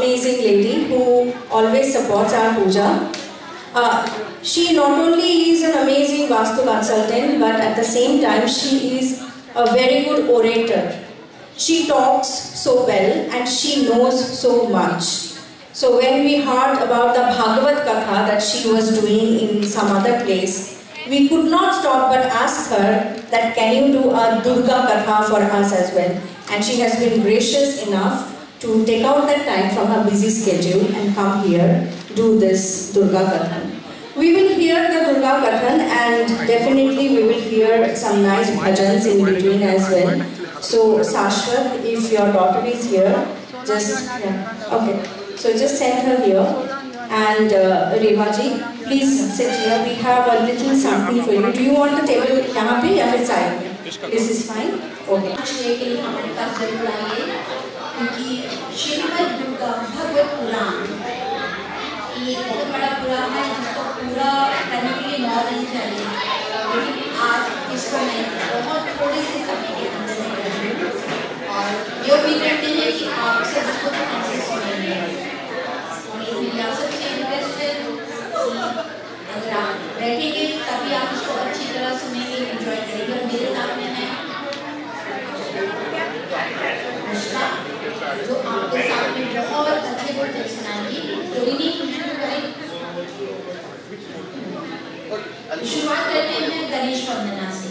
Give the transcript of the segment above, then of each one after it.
amazing lady who always supports our puja. She not only is an amazing Vastu consultant, but at the same time she is a very good orator. She talks so well and she knows so much. So when we heard about the Bhagavad Katha that she was doing in some other place, we could not stop but ask her that can you do a Durga Katha for us as well. And she has been gracious enough to take out that time from her busy schedule and come here, do this Durga Katha. We will hear the Durga Kathan and definitely we will hear some nice bhajans in between as well. So Shashwat, if your daughter is here, just, okay. So just send her here. And Revaji, please sit here. We have a little something for you. Do you want the table यहाँ पे या फिर side? This is fine. Okay. क्योंकि श्रीमद् भगवत पुराण ये बहुत बड़ा पुराण है जिसको पूरा करने के लिए 9 दिन चाहिए, लेकिन आज इसको मैं बहुत थोड़े से समय के अंदर करूँगी और ये उम्मीद करते हैं कि आप सब इसको अच्छे से सुनेंगे और ये मेरी आप सबसे रिक्वेस्ट है कि अगर आप बैठेंगे तभी आप इसको अच्छी तरह सुनेंगे, एंजॉय करेंगे। और मेरे सामने है जो आपके सामने बहुत अच्छे बोलते सुनाएंगी। तो इन्हीं शुरू करें, शुरुआत करते हैं गणेश वंदना से।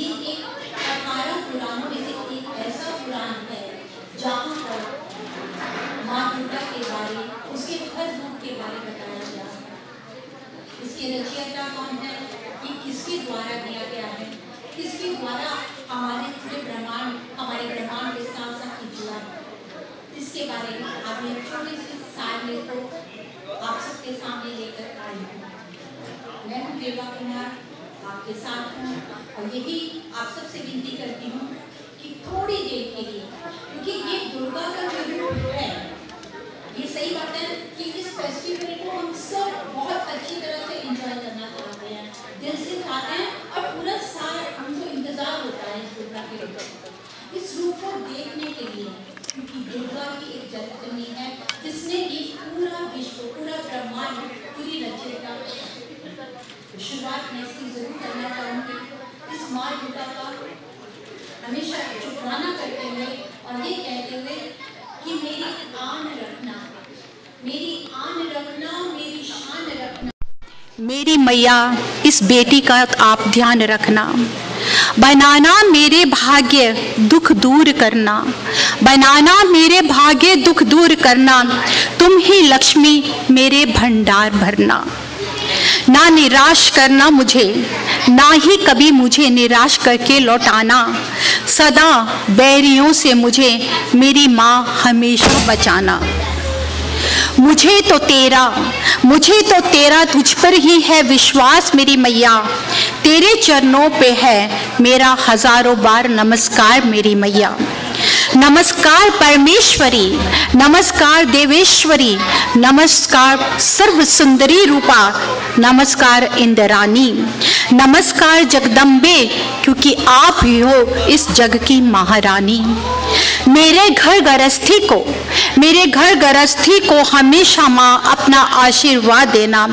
ये एक 18 हर रूप के बारे में बताया गया। इसके रचयिता कौन है, ये किसके द्वारा दिया गया है, किसके द्वारा हमारे पूरे ब्रह्मांड, हमारे ब्रह्मांड के साथ साथ जुड़ा है, इसके बारे में आप एक छोटे से सारणी को आप सबके सामने लेकर आई हूँ। मैं हूँ देवा कुमार, आपके साथ हूँ और यही आप सबसे विनती करती हूँ कि थोड़ी देर के लिए, क्योंकि ये दुर्गा का जो रूप है, ये सही बात है कि इस फेस्टिवल को हम सब बहुत अच्छी तरह से एंजॉय करना चाहते हैं, दिल से चाहते हैं और पूरा साल हमको इंतजार होता है इस दुर्गा के रूप, इस रूप को देखने के लिए, क्योंकि दुर्गा की एक जगतनी है जिसने ये पूरा विश्व, पूरा ब्रह्मांड, पूरी रचयिता। शुरुआत मैं इसकी जरूर करना चाहूँगी इस माँ दुर्गा का हमेशा शुक्राना करते हुए और ये कहते हुए कि मेरी आन रखना, मेरी आन रखना, मेरी शान रखना। मेरी मैया, इस बेटी का आप ध्यान रखना, बनाना मेरे भाग्य दुख दूर करना, बनाना मेरे भाग्य दुख दूर करना, तुम ही लक्ष्मी मेरे भंडार भरना। ना निराश करना मुझे, ना ही कभी मुझे निराश करके लौटाना, सदा बैरियों से मुझे मेरी माँ हमेशा बचाना। मुझे तो तेरा तुझ पर ही है विश्वास मेरी मैया, तेरे चरणों पे है मेरा हजारों बार नमस्कार मेरी मैया। नमस्कार परमेश्वरी, नमस्कार देवेश्वरी, नमस्कार सर्व सुंदरी रूपा, नमस्कार इंद्राणी, नमस्कार जगदम्बे, क्योंकि आप ही हो इस जग की महारानी। मेरे घर गृहस्थी को हमेशा माँ अपना आशीर्वाद देना,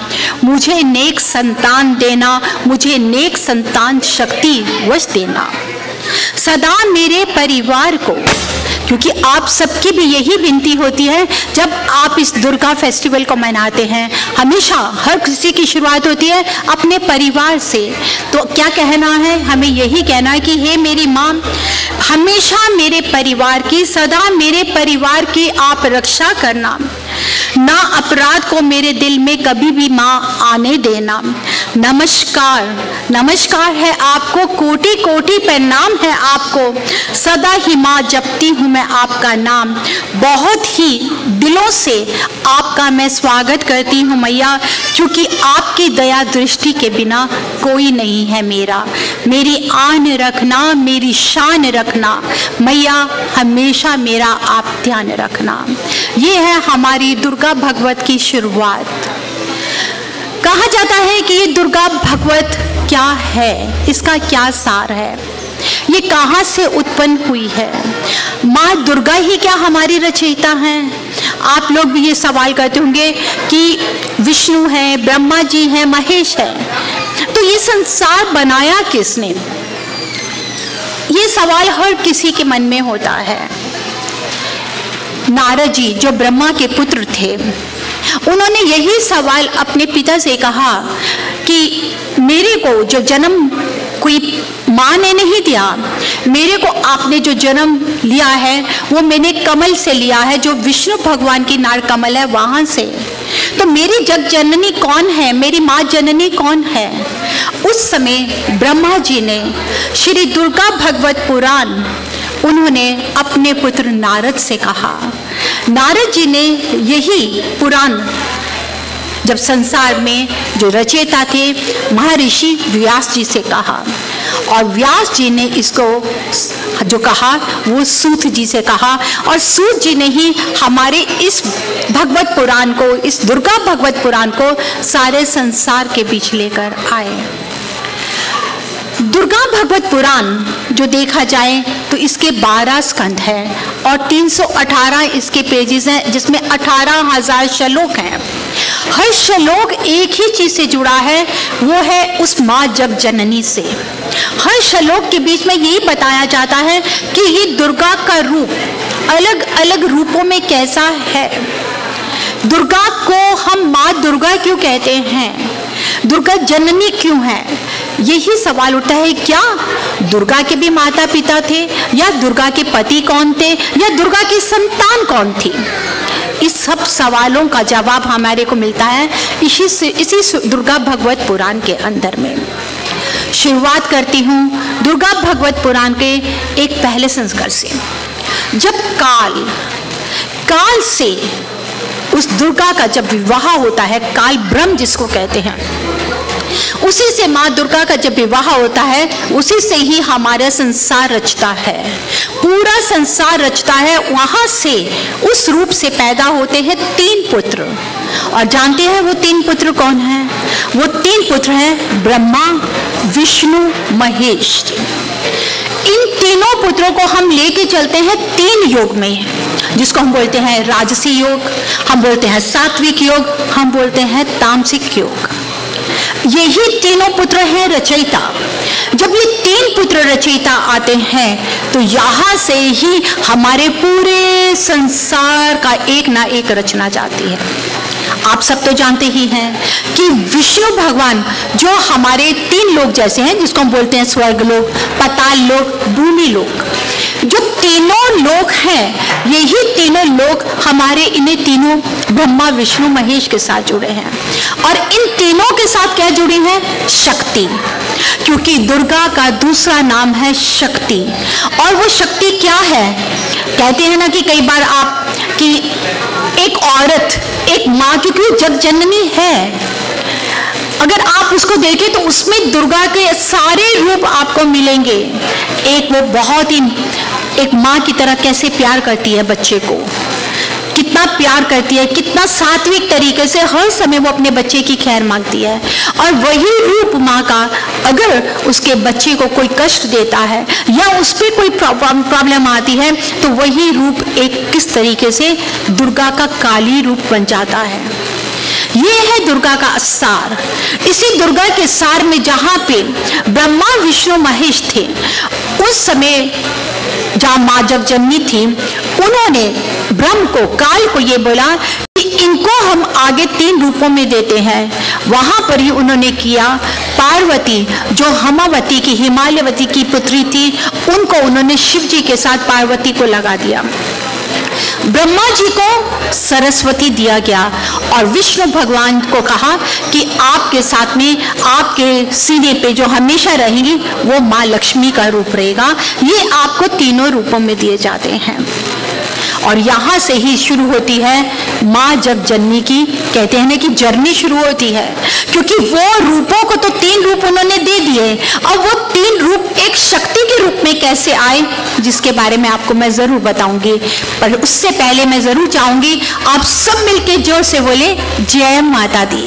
मुझे नेक संतान देना, मुझे नेक संतान शक्ति वश देना। सदा मेरे परिवार को, क्योंकि आप सबकी भी यही विनती होती है जब आप इस दुर्गा फेस्टिवल को मनाते हैं, हमेशा हर किसी की शुरुआत होती है अपने परिवार से। तो क्या कहना है, हमें यही कहना है कि हे मेरी माँ, हमेशा मेरे परिवार की, सदा मेरे परिवार की आप रक्षा करना, ना अपराध को मेरे दिल में कभी भी माँ आने देना। नमस्कार है आपको, कोटि कोटि प्रणाम है आपको, सदा ही माँ जपती हूँ मैं आपका नाम, बहुत ही दिलों से आपका मैं स्वागत करती हूँ मैया, क्योंकि आपकी दया दृष्टि के बिना कोई नहीं है मेरा। मेरी आन रखना, मेरी शान रखना मैया, हमेशा मेरा आप ध्यान रखना। ये है हमारी दुर्गा भगवत की शुरुआत। कहा जाता है कि ये दुर्गा भगवत क्या है, इसका क्या सार है, ये कहाँ से उत्पन्न हुई है। माँ दुर्गा ही क्या हमारी रचयिता हैं? आप लोग भी ये सवाल करते होंगे कि विष्णु है, ब्रह्मा जी हैं, महेश है, तो ये संसार बनाया किसने? ये सवाल हर किसी के मन में होता है। नारद जी जो ब्रह्मा के पुत्र थे, उन्होंने यही सवाल अपने पिता से कहा कि मेरे को जो जन्म कोई माँ ने नहीं दिया, मेरे को आपने जो जन्म लिया है वो मैंने कमल से लिया है, जो विष्णु भगवान की नार कमल है वहाँ से। तो मेरी जग जननी कौन है, मेरी माँ जननी कौन है? उस समय ब्रह्मा जी ने श्री दुर्गा भगवत पुराण उन्होंने अपने पुत्र नारद से कहा। नारद जी ने यही पुराण जब संसार में जो रचयिता थे महर्षि व्यास जी से कहा, और व्यास जी ने इसको जो कहा वो सूत जी से कहा, और सूत जी ने ही हमारे इस भगवत पुराण को, इस दुर्गा भगवत पुराण को सारे संसार के बीच लेकर आए। दुर्गा भगवत पुराण जो देखा जाए तो इसके 12 स्कंध हैं और 318 इसके पेजेस हैं, जिसमें 18,000 श्लोक हैं। हर श्लोक एक ही चीज से जुड़ा है, वो है उस माँ जग जननी से। हर श्लोक के बीच में यही बताया जाता है कि ये दुर्गा का रूप अलग अलग रूपों में कैसा है। दुर्गा को हम माँ दुर्गा क्यों कहते हैं, दुर्गा जननी क्यों है? यही सवाल उठता है, क्या दुर्गा के भी माता पिता थे, या दुर्गा के पति कौन थे, या दुर्गा की संतान कौन थी? इस सब सवालों का जवाब हमारे को मिलता है इसी दुर्गा भगवत पुराण के अंदर में। शुरुआत करती हूँ दुर्गा भगवत पुराण के एक पहले संस्कार से। जब काल से उस दुर्गा का जब विवाह होता है, काल ब्रह्म जिसको कहते हैं, उसी से माँ दुर्गा का जब विवाह होता है, उसी से ही हमारा संसार रचता है, पूरा संसार रचता है। वहां से उस रूप से पैदा होते हैं 3 पुत्र। और जानते हैं वो 3 पुत्र कौन हैं? वो 3 पुत्र हैं ब्रह्मा, विष्णु, महेश। इन तीनों पुत्रों को हम लेके चलते हैं 3 योग में, जिसको हम बोलते हैं राजसी योग, हम बोलते हैं सात्विक योग, हम बोलते हैं तामसिक योग। यही तीनों पुत्र हैं रचयिता। जब ये 3 पुत्र रचयिता आते हैं तो यहाँ से ही हमारे पूरे संसार का एक ना एक रचना जाती है। आप सब तो जानते ही हैं कि विष्णु भगवान जो हमारे 3 लोक जैसे हैं, जिसको हम बोलते हैं स्वर्ग लोक, पाताल लोक, भूमि लोक, जो तीनों लोक हैं, यही तीनों लोक हमारे इन्हें तीनों ब्रह्मा, विष्णु, महेश के साथ जुड़े हैं। और इन तीनों के साथ क्या जुड़ी है? शक्ति, क्योंकि दुर्गा का दूसरा नाम है शक्ति। और वो शक्ति क्या है? कहते हैं ना कि कई बार आप कि एक औरत, एक माँ, क्योंकि वो जग जननी है, अगर आप उसको देखें तो उसमें दुर्गा के सारे रूप आपको मिलेंगे। एक वो बहुत ही एक माँ की तरह कैसे प्यार करती है बच्चे को, कितना प्यार करती है, कितना सात्विक तरीके से हर समय वो अपने बच्चे की खैर मांगती है। और वही रूप माँ का अगर उसके बच्चे को कोई कष्ट देता है या उस पर कोई प्रॉब्लम आती है तो वही रूप एक किस तरीके से दुर्गा का काली रूप बन जाता है। ये है दुर्गा का सार। इसी दुर्गा के सार में जहाँ पे ब्रह्मा, विष्णु, महेश थे, उस समय जहाँ माँ जगजननी थी, उन्होंने ब्रह्म को, काल को ये बोला कि इनको हम आगे 3 रूपों में देते हैं। वहां पर ही उन्होंने किया। पार्वती जो हिमावती की, हिमालयवती की पुत्री थी, उनको उन्होंने शिव जी के साथ पार्वती को लगा दिया। ब्रह्मा जी को सरस्वती दिया गया और विष्णु भगवान को कहा कि आपके साथ में, आपके सीने पे जो हमेशा रहेंगी वो माँ लक्ष्मी का रूप रहेगा। ये आपको तीनों रूपों में दिए जाते हैं। और यहाँ से ही शुरू होती है माँ जगजननी की, कहते हैं ना कि जर्नी शुरू होती है, क्योंकि वो रूपों को तो 3 रूप उन्होंने दे दिए। और वो 3 रूप एक शक्ति के रूप में कैसे आए, जिसके बारे में आपको मैं जरूर बताऊंगी। पर उससे पहले मैं जरूर चाहूंगी आप सब मिलके जोर से बोले जय माता दी।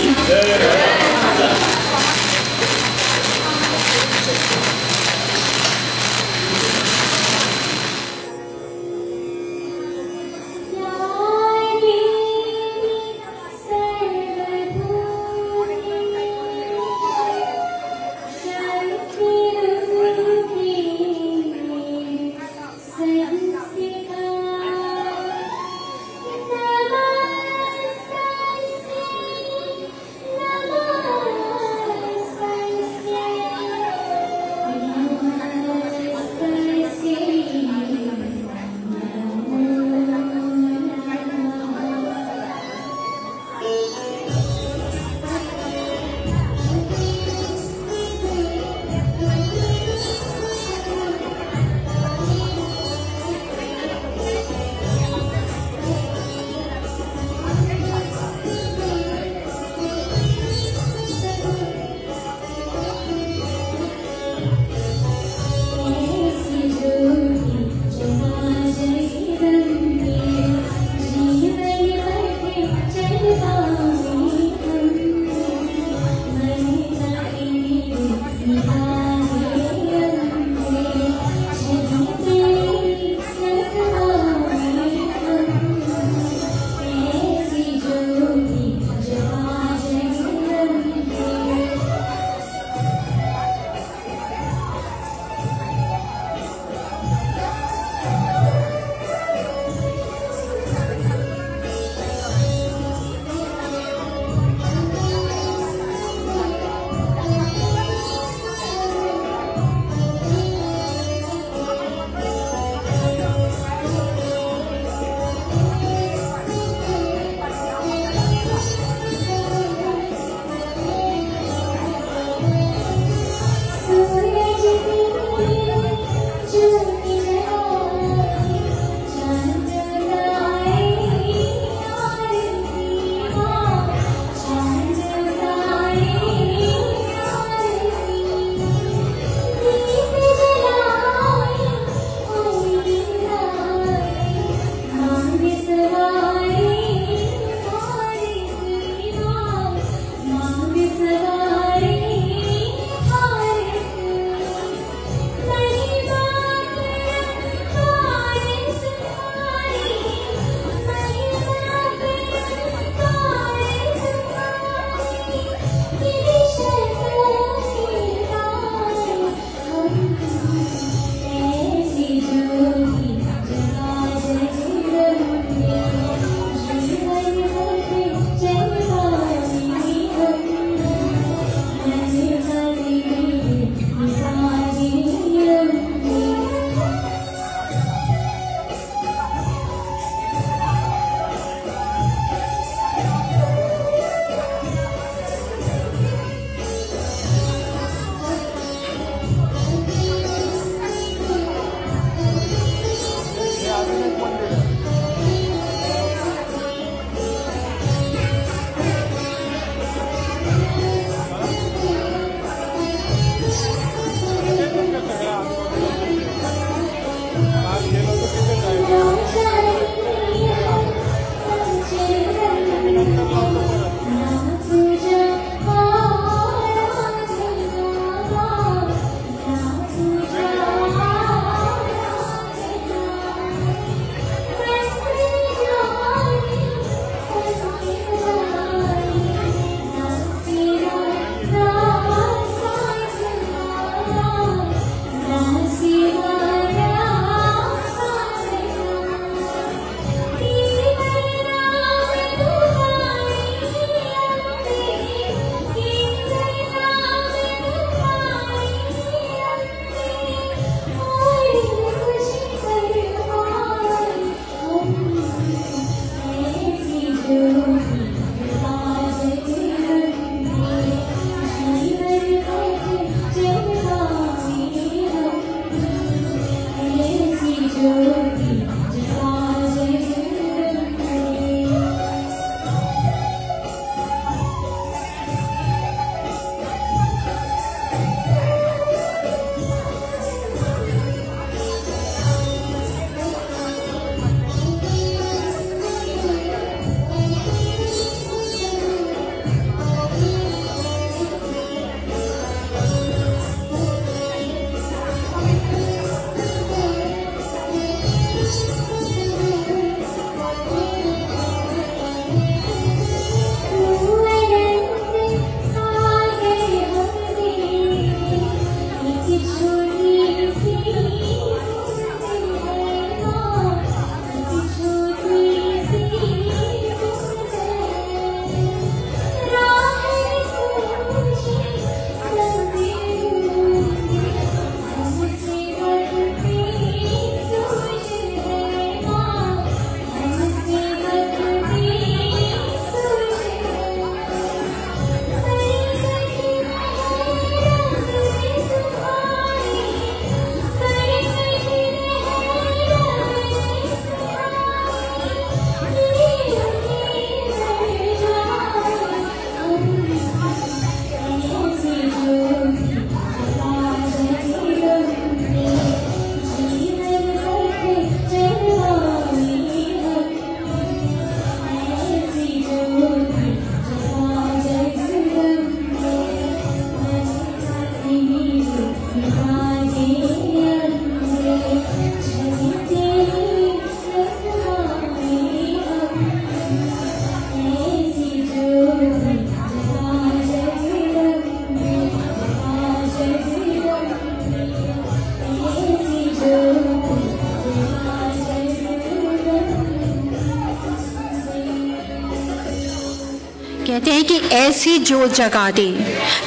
कि ऐसी ज्योत जगा दे,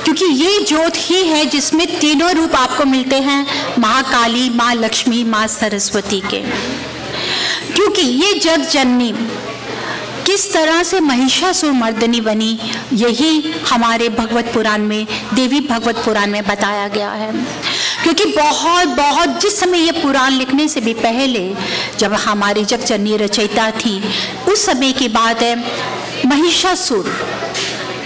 क्योंकि ये ज्योत ही है जिसमें तीनों रूप आपको मिलते हैं, महाकाली, माँ लक्ष्मी, माँ सरस्वती के। क्योंकि ये जग जननी किस तरह से महिषासुर मर्दनी बनी, यही हमारे भगवत पुराण में, देवी भगवत पुराण में बताया गया है। क्योंकि बहुत जिस समय ये पुराण लिखने से भी पहले, जब हमारी जग जननी रचयिता थी, उस समय की बात है, महिषासुर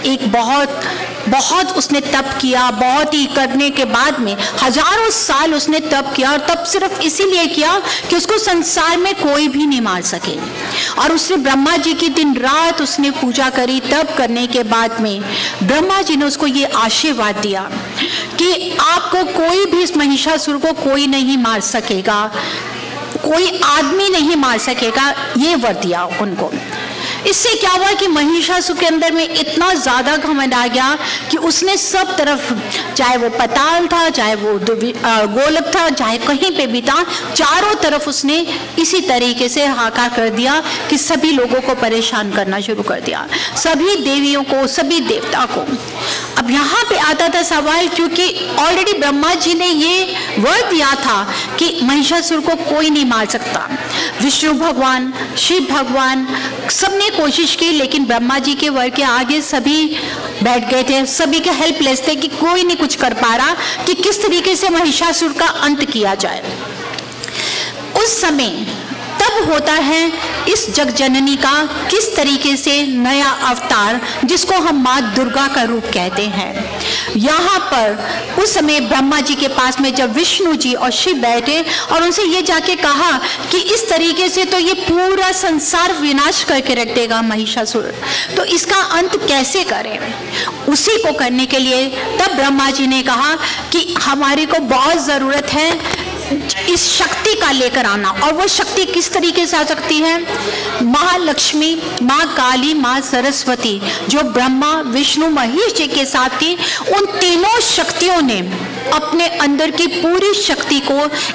एक बहुत उसने तप किया, बहुत ही करने के बाद में हजारों साल उसने तप किया, और तप सिर्फ इसीलिए किया कि उसको संसार में कोई भी नहीं मार सके। और उसने ब्रह्मा जी की दिन रात उसने पूजा करी। तप करने के बाद में ब्रह्मा जी ने उसको ये आशीर्वाद दिया कि आपको कोई भी इस महिषासुर को कोई नहीं मार सकेगा, कोई आदमी नहीं मार सकेगा, ये वर दिया उनको। इससे क्या हुआ कि महिषासुर के अंदर में इतना ज्यादा घमंड आ गया कि उसने सब तरफ, चाहे वो पताल था, चाहे वो गोलक था, चाहे कहीं पे भी था, चारों तरफ उसने इसी तरीके से हाहाकार कर दिया कि सभी लोगों को परेशान करना शुरू कर दिया, सभी देवियों को, सभी देवता को। अब यहाँ पे आता था सवाल, क्योंकि ऑलरेडी ब्रह्मा जी ने ये वर दिया था कि महिषासुर को कोई नहीं मार सकता। विष्णु भगवान, शिव भगवान सबने कोशिश की, लेकिन ब्रह्मा जी के वर के आगे सभी बैठ गए थे, सभी के हेल्पलेस थे कि कोई नहीं कुछ कर पा रहा कि किस तरीके से महिषासुर का अंत किया जाए। उस समय तब होता है इस जगजननी का किस तरीके से नया अवतार, जिसको हम माँ दुर्गा का रूप कहते हैं। यहाँ पर उस समय ब्रह्मा जी के पास में जब विष्णु जी और शिव बैठे और उनसे ये जाके कहा कि इस तरीके से तो ये पूरा संसार विनाश करके रख देगा महिषासुर, तो इसका अंत कैसे करें। उसी को करने के लिए तब ब्रह्मा जी ने कहा कि हमारे को बहुत ज़रूरत है इस शक्ति का लेकर आना। और वो शक्ति किस तरीके से आ सकती है, महालक्ष्मी, माँ काली, माँ सरस्वती, जो ब्रह्मा विष्णु महेश जी के साथ थी, उन तीनों शक्तियों ने अपने अंदर की पूरी शक्ति को,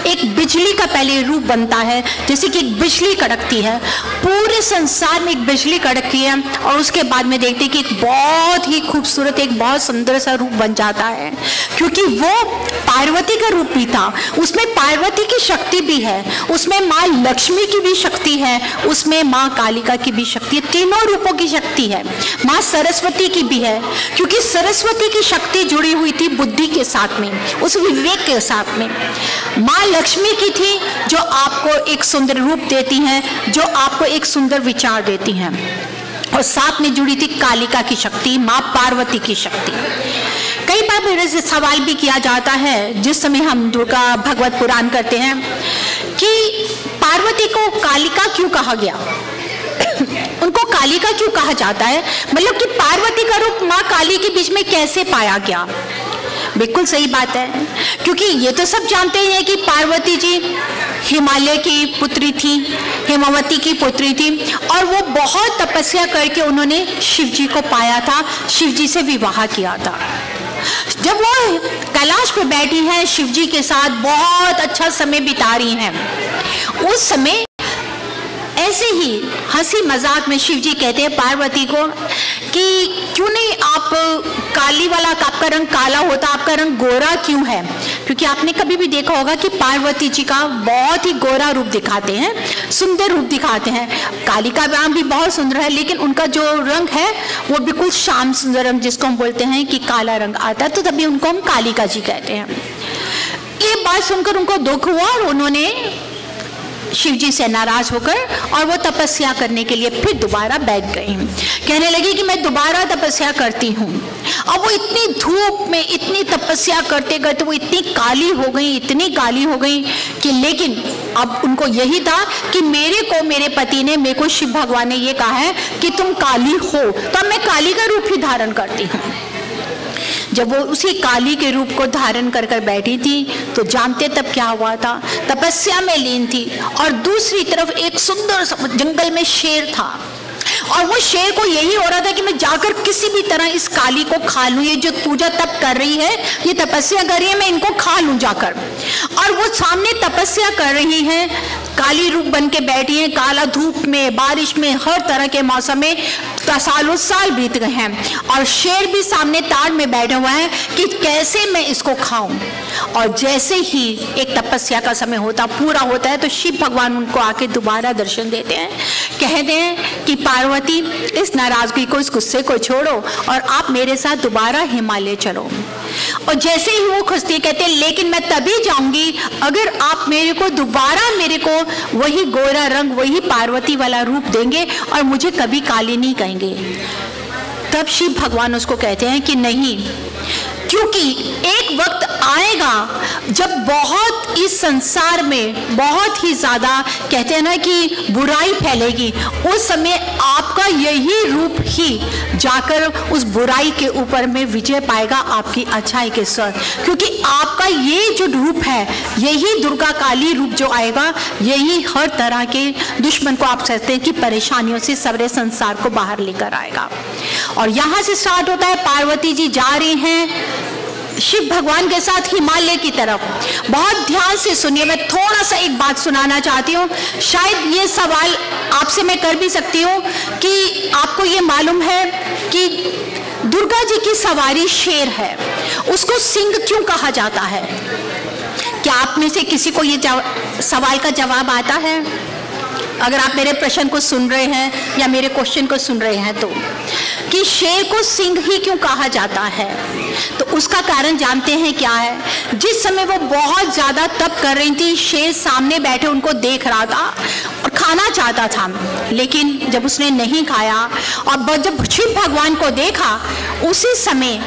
एक बिजली का पहले रूप बनता है, जैसे कि एक बिजली कड़कती है, पूरे संसार में एक बिजली कड़कती है, और उसके बाद में देखते कि एक बहुत ही खूबसूरत, एक बहुत सुंदर सा रूप बन जाता है। क्योंकि वो पार्वती का रूप भी था, उसमें पार्वती की शक्ति भी है, उसमें माँ लक्ष्मी की भी शक्ति है, उसमें माँ कालिका की भी शक्ति है, तीनों रूपों की शक्ति है, माँ सरस्वती की भी है। क्योंकि सरस्वती की शक्ति जुड़ी हुई थी बुद्धि के साथ में, उस विवेक के साथ में। माँ लक्ष्मी की थी जो आपको एक सुंदर रूप देती हैं, जो आपको एक सुंदर विचार देती हैं, और साथ में जुड़ी थी कालिका की शक्ति, माँ पार्वती की शक्ति। कई बार मेरे से सवाल भी किया जाता है जिस समय हम दुर्गा भगवत पुराण करते हैं कि पार्वती को कालिका क्यों कहा गया, उनको कालिका क्यों कहा जाता है, मतलब कि पार्वती का रूप माँ काली के बीच में कैसे पाया गया। बिल्कुल सही बात है, क्योंकि ये तो सब जानते हैं कि पार्वती जी हिमालय की पुत्री थी, हेमावती की पुत्री थी, और वो बहुत तपस्या करके उन्होंने शिव जी को पाया था, शिव जी से विवाह किया था। जब वो कैलाश पे बैठी हैं शिव जी के साथ, बहुत अच्छा समय बिता रही हैं, उस समय ऐसे ही हंसी मजाक में शिव जी कहते हैं पार्वती को कि क्यों नहीं आप काली वाला, आपका रंग काला होता, आपका रंग गोरा क्यों है। क्योंकि आपने कभी भी देखा होगा कि पार्वती जी का बहुत ही गोरा रूप दिखाते हैं, सुंदर रूप दिखाते हैं। कालिका नाम भी बहुत सुंदर है, लेकिन उनका जो रंग है वो बिल्कुल श्याम सुंदर रंग, जिसको हम बोलते हैं कि काला रंग आता है, तो तभी उनको हम कालिका जी कहते हैं। ये बात सुनकर उनको दुख हुआ और उन्होंने शिव जी से नाराज होकर और वो तपस्या करने के लिए फिर दोबारा बैठ गई। कहने लगी कि मैं दोबारा तपस्या करती हूँ। अब वो इतनी धूप में इतनी तपस्या करते करते वो इतनी काली हो गई, इतनी काली हो गई कि, लेकिन अब उनको यही था कि मेरे को मेरे पति ने, मेरे को शिव भगवान ने ये कहा है कि तुम काली हो, तो अब मैं काली का रूप ही धारण करती हूँ। जब वो उसी काली के रूप को धारण कर कर बैठी थी तो जानते तब क्या हुआ था, तपस्या में लीन थी, और दूसरी तरफ एक सुंदर जंगल में शेर था, और वो शेर को यही हो रहा था कि मैं जाकर किसी भी तरह इस काली को खा लूं, ये जो पूजा तप कर रही है, ये तपस्या कर रही है, मैं इनको खा लूं जाकर। और वो सामने तपस्या कर रही है, काली रूप बन के बैठी हैं, काला धूप में, बारिश में, हर तरह के मौसम में सालों साल बीत गए हैं। और शेर भी सामने ताड़ में बैठे हुए हैं कि कैसे मैं इसको खाऊं। और जैसे ही एक तपस्या का समय पूरा होता है तो शिव भगवान उनको आके दोबारा दर्शन देते हैं, कहते हैं कि पार्वती, इस नाराजगी को, इस गुस्से को छोड़ो और आप मेरे साथ दोबारा हिमालय चलो। और जैसे ही वो खुशती कहते हैं, लेकिन मैं तभी जाऊंगी अगर आप मेरे को वही गोरा रंग, वही पार्वती वाला रूप देंगे और मुझे कभी काली नहीं कहेंगे। तब शिव भगवान उसको कहते हैं कि नहीं, क्योंकि एक वक्त आएगा जब बहुत इस संसार में बहुत ही ज्यादा, कहते हैं ना कि बुराई फैलेगी, उस समय आपका यही रूप ही जाकर उस बुराई के ऊपर में विजय पाएगा आपकी अच्छाई के साथ। क्योंकि आपका ये जो रूप है, यही दुर्गा काली रूप जो आएगा, यही हर तरह के दुश्मन को आप कहते हैं कि परेशानियों से सारे संसार को बाहर लेकर आएगा। और यहाँ से स्टार्ट होता है, पार्वती जी जा रही हैं शिव भगवान के साथ हिमालय की तरफ। बहुत ध्यान से सुनिए, मैं थोड़ा सा एक बात सुनाना चाहती हूँ। शायद ये सवाल आपसे मैं कर भी सकती हूँ कि आपको ये मालूम है कि दुर्गा जी की सवारी शेर है, उसको सिंह क्यों कहा जाता है? क्या आप में से किसी को ये सवाल का जवाब आता है? अगर आप मेरे प्रश्न को सुन रहे हैं या मेरे क्वेश्चन को सुन रहे हैं तो, कि शेर को सिंह ही क्यों कहा जाता है? तो उसका कारण जानते हैं क्या है? जिस समय वो बहुत ज्यादा तप कर रही थी, शेर सामने बैठे उनको देख रहा था और खाना चाहता था, लेकिन जब उसने नहीं खाया और जब शिव भगवान को देखा, उसी समय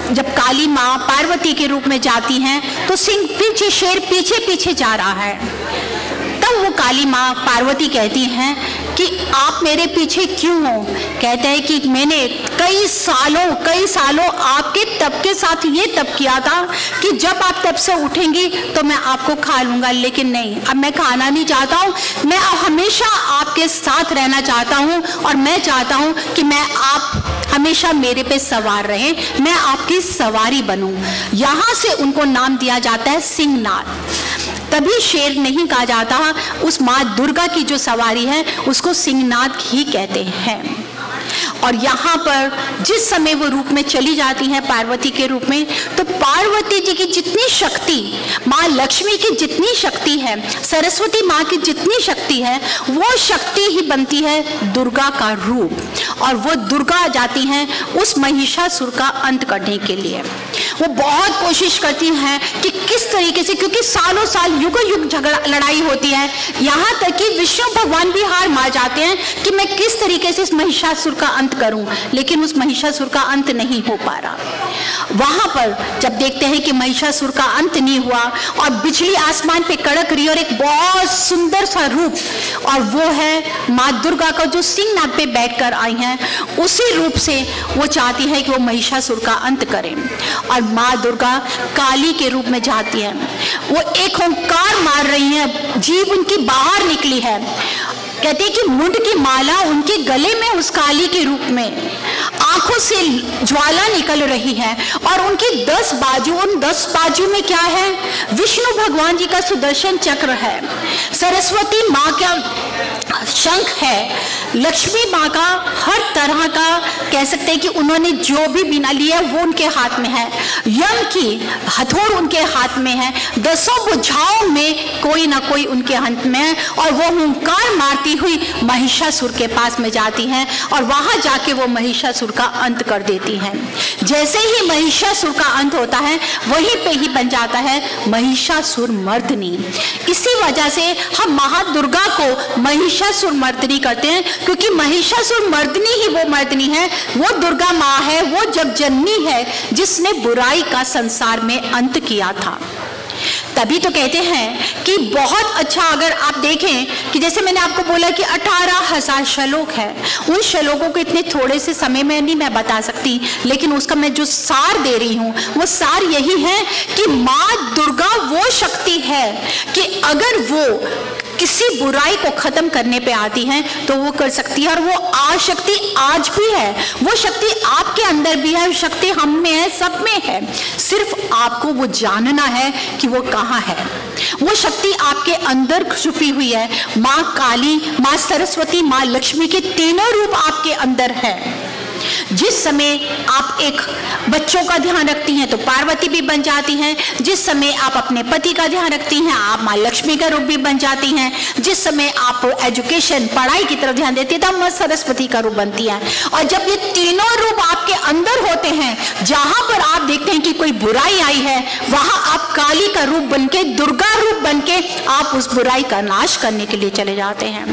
जब काली माँ पार्वती के रूप में जाती हैं तो सिंह पीछे, शेर पीछे पीछे जा रहा है। तब वो काली माँ पार्वती कहती हैं कि आप मेरे पीछे क्यों हो? कहते हैं कि मैंने कई सालों आपके तप के साथ ये तप किया था कि जब आप तप से उठेंगी तो मैं आपको खा लूंगा, लेकिन नहीं, अब मैं खाना नहीं चाहता हूँ, मैं हमेशा आपके साथ रहना चाहता हूँ और मैं चाहता हूँ कि आप हमेशा मेरे पे सवार रहें, मैं आपकी सवारी बनूं। यहाँ से उनको नाम दिया जाता है सिंहनाद। तभी शेर नहीं कहा जाता, उस माँ दुर्गा की जो सवारी है उसको सिंहनाद ही कहते हैं। और यहाँ पर जिस समय वो रूप में चली जाती हैं पार्वती के रूप में, तो पार्वती जी की जितनी शक्ति, माँ लक्ष्मी की जितनी शक्ति है, सरस्वती माँ की जितनी शक्ति है, वो शक्ति ही बनती है दुर्गा का रूप। और वो दुर्गा जाती हैं उस महिषासुर का अंत करने के लिए। वो बहुत कोशिश करती हैं कि किस तरीके से, क्योंकि सालों साल युग युग झगड़ा लड़ाई होती है, यहाँ तक कि विष्णु भगवान भी हार मान जाते हैं कि मैं किस तरीके से इस महिषासुर का अंत करूं, लेकिन उस महिषासुर का अंत नहीं हो पा रहा। वहां पर जब देखते हैं कि महिषासुर का अंत नहीं हुआ और बिजली आसमान पे कड़क रही और एक बहुत सुंदर सा रूप, और वो है माँ दुर्गा का जो सिंहनाद पे बैठकर आई हैं, उसी रूप से वो चाहती है कि वो महिषासुर का अंत करें। और माँ दुर्गा काली के रूप में जाती है, वो एक ओंकार मार रही है, जीव उनकी बाहर निकली है। कहते हैं कि मुंड की माला उनके गले में उस काली के रूप में, आंखों से ज्वाला निकल रही है और उनकी 10 बाजू, उन 10 बाजू में क्या है? विष्णु भगवान जी का सुदर्शन चक्र है, सरस्वती माँ का शंख है, लक्ष्मी माँ का हर तरह का कह सकते हैं कि उन्होंने जो भी बिना लिया वो उनके हाथ में है, यम की हथौड़ उनके हाथ में है, 10 भुजाओं में कोई ना कोई उनके हाथ में है। और वो हुंकार मारती हुई महिषासुर के पास में जाती हैं और वहां जाके वो महिषासुर का अंत कर देती हैं। जैसे ही महिषासुर का अंत होता है, वहीं पे ही बन जाता है महिषासुर मर्दिनी। इसी वजह से हम महादुर्गा को महिषासुर मर्दिनी करते हैं, क्योंकि महिषासुर मर्दिनी ही वो मर्दिनी है, वो दुर्गा माँ है, वो जग जननी है जिसने बुराई का संसार में अंत किया था। तभी तो कहते हैं कि बहुत अच्छा, अगर आप देखें कि जैसे मैंने आपको बोला कि 18,000 श्लोक है, उन श्लोकों को इतने थोड़े से समय में नहीं मैं बता सकती, लेकिन उसका मैं जो सार दे रही हूँ वो सार यही है कि माँ दुर्गा वो शक्ति है कि अगर वो किसी बुराई को खत्म करने पे आती हैं तो वो कर सकती है, और वो आशक्ति आज भी है, वो शक्ति आपके अंदर भी है, शक्ति हम में है, सब में है। सिर्फ आपको वो जानना है कि वो कहाँ है। वो शक्ति आपके अंदर छुपी हुई है। माँ काली, माँ सरस्वती, माँ लक्ष्मी के तीनों रूप आपके अंदर है। जिस समय आप एक बच्चों का ध्यान रखती हैं तो पार्वती भी बन जाती हैं, जिस समय आप अपने पति का ध्यान रखती हैं आप माँ लक्ष्मी का रूप भी बन जाती हैं, जिस समय आप एजुकेशन पढ़ाई की तरफ ध्यान देती है तब माँ सरस्वती का रूप बनती है। और जब ये तीनों रूप आपके अंदर होते हैं, जहां पर आप देखते हैं कि कोई बुराई आई है, वहां आप काली का रूप बनके, दुर्गा रूप बनके आप उस बुराई का नाश करने के लिए चले जाते हैं।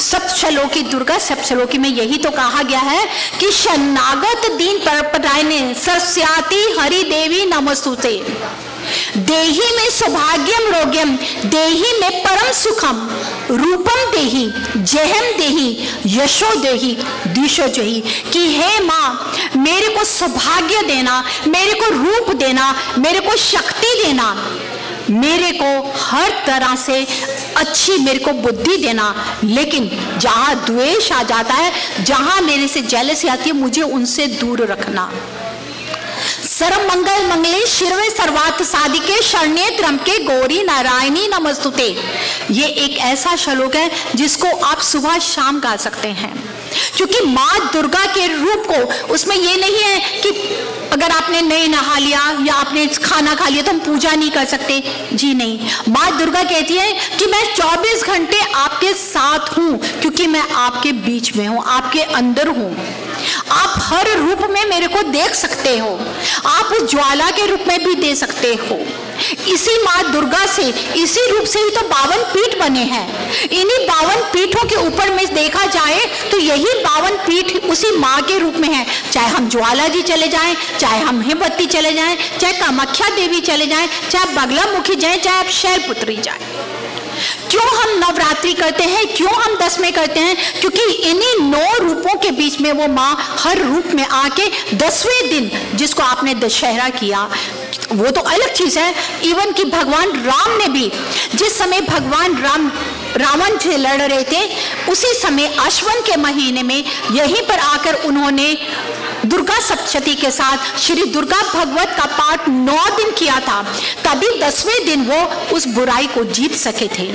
सप्तश्लोकी दुर्गा सप्तश्लोकी में यही तो कहा गया है कि शरणागत दीन परपरायणे सरस्याति हरि देवी नमस्तुते, देहि में सौभाग्यम रोग्यम, देहि में परम सुखम, रूपम देहि, जहम देहि, यशो देहि, दिशो जहि, कि हे माँ मेरे को सौभाग्य देना, मेरे को रूप देना, मेरे को शक्ति देना, मेरे को हर तरह से अच्छी मेरे को बुद्धि देना, लेकिन जहां द्वेष आ जाता है, जहां मेरे से जेलसी आती है, मुझे उनसे दूर रखना। सर्व मंगल मंगले शिरवे सर्वार्थ साधिके शरण्ये त्र्यंबके गौरी नारायणी नमस्तुते। ये एक ऐसा श्लोक है जिसको आप सुबह शाम गा सकते हैं, क्योंकि माँ दुर्गा के रूप को, उसमें ये नहीं है कि अगर आपने नहीं नहा लिया या आपने खाना खा लिया तो हम पूजा नहीं कर सकते। जी नहीं, माँ दुर्गा कहती है कि मैं 24 घंटे आपके साथ हूँ, क्योंकि मैं आपके बीच में हूँ, आपके अंदर हूँ। आप हर रूप में मेरे को देख सकते हो, आप उस ज्वाला के रूप में भी दे सकते हो। इसी माँ दुर्गा से, इसी रूप से ही तो 52 पीठ बने हैं। इन्हीं 52 पीठों के ऊपर में देखा जाए तो यही 52 पीठ उसी माँ के रूप में है। चाहे हम ज्वाला जी चले जाएं, चाहे हम हेमवती चले जाएं, चाहे कामाख्या देवी चले जाएं, चाहे बगलामुखी जाएं, चाहे आप शैलपुत्री जाएं। क्यों हम नवरात्रि करते हैं, क्यों हम दसवें करते हैं? क्योंकि इन्हीं 9 रूपों के बीच में वो माँ हर रूप में आके 10वें दिन, जिसको आपने दशहरा किया, वो तो अलग चीज है। इवन कि भगवान राम ने भी, जिस समय भगवान राम रावण से लड़ रहे थे, उसी समय अश्विन के महीने में यहीं पर आकर उन्होंने दुर्गा सप्तशती के साथ श्री दुर्गा भगवत का पाठ 9 दिन किया था, तभी 10वें दिन वो उस बुराई को जीत सके थे।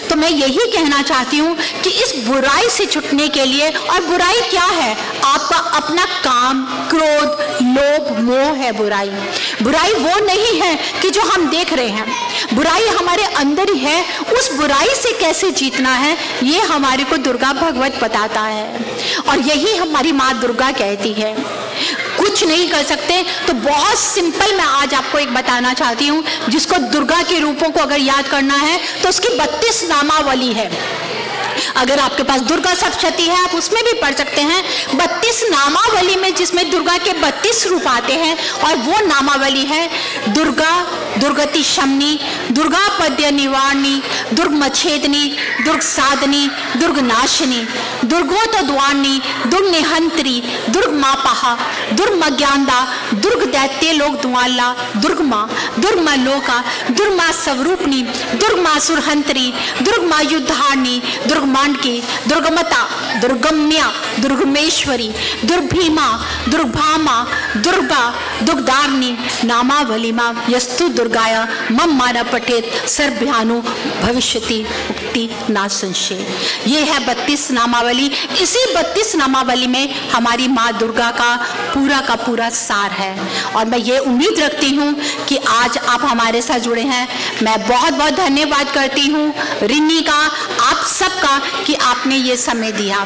तो मैं यही कहना चाहती हूँ कि इस बुराई से छुटने के लिए, और बुराई क्या है? आपका अपना काम, क्रोध, लोभ, मोह है बुराई। बुराई वो नहीं है कि जो हम देख रहे हैं, बुराई हमारे अंदर ही है। उस बुराई से कैसे जीतना है ये हमारे को दुर्गा भगवत बताता है, और यही हमारी माँ दुर्गा कहती है। कुछ नहीं कर सकते तो बहुत सिंपल मैं आज आपको एक बताना चाहती हूँ, जिसको दुर्गा के रूपों को अगर याद करना है तो उसकी 32 नामावली है। अगर आपके पास दुर्गा सप्तशती है आप उसमें भी पढ़ सकते हैं। 32 नामावली में जिसमें दुर्गा के 32 रूप आते हैं, और वो नामावली है दुर्गा, दुर्गति शमनी, दुर्गा पद्य निवारणी, दुर्ग मच्छेदनी, दुर्ग साधनी, दुर्ग नाशिनी, दुर्गोत द्वारणी, दुर्ग निहंत्री, दुर्ग मापहा, दुर्ग मज्ञानदा, दुर्ग दैत्य लोक द्वाला, दुर्ग माँ, दुर्ग माँ लोका, दुर्ग माँ स्वरूपनी, दुर्ग माँ सुरहंत्री, दुर्ग माँ युद्धारणी, दुर्ग मांडकी, दुर्गमता, दुर्गम्या, दुर्गमेश्वरी, दुर्भीमा, दुर्भामा, दुर्गा, दुर्गदारणी नामावली माँ यस्तु दुर्गाया मम माना पठेत सर्वभयानु भविष्यति मुक्ति ना संशय। ये है 32 नामावली। इसी 32 नामावली में हमारी माँ दुर्गा का पूरा सार है, और मैं ये उम्मीद रखती हूँ कि आज आप हमारे साथ जुड़े हैं। मैं बहुत बहुत धन्यवाद करती हूँ रिन्नी का, आप सबका, कि आपने ये समय दिया।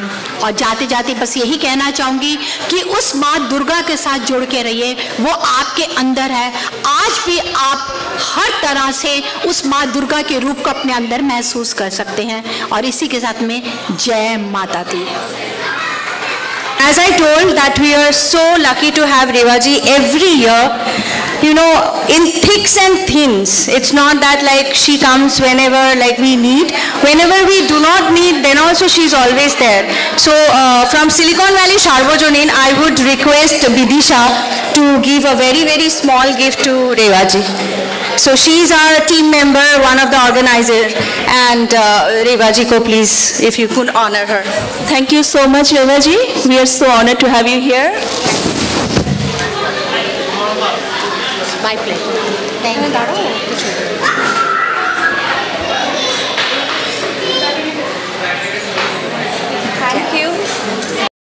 और जाते जाते बस यही कहना चाहूँगी कि उस माँ दुर्गा के साथ जुड़ के रहिए, वो आपके अंदर है। आज भी आप हर तरह से उस माँ दुर्गा के रूप को अपने अंदर महसूस कर सकते हैं। और इसी के साथ में जय माता दी। As I told that we are so lucky to have Revaji every year. you know, in thicks and thins. It's not that like she comes whenever like we need. Whenever we do not need, then also she's always there. So from Silicon Valley Sarvajanin, I would request Bidisha to give a very, very small gift to Revaji. So she's our team member, one of the organizers, and Revaji ko please, if you could honor her. Thank you so much, Revaji. We are so honored to have you here. My pleasure. Thank you.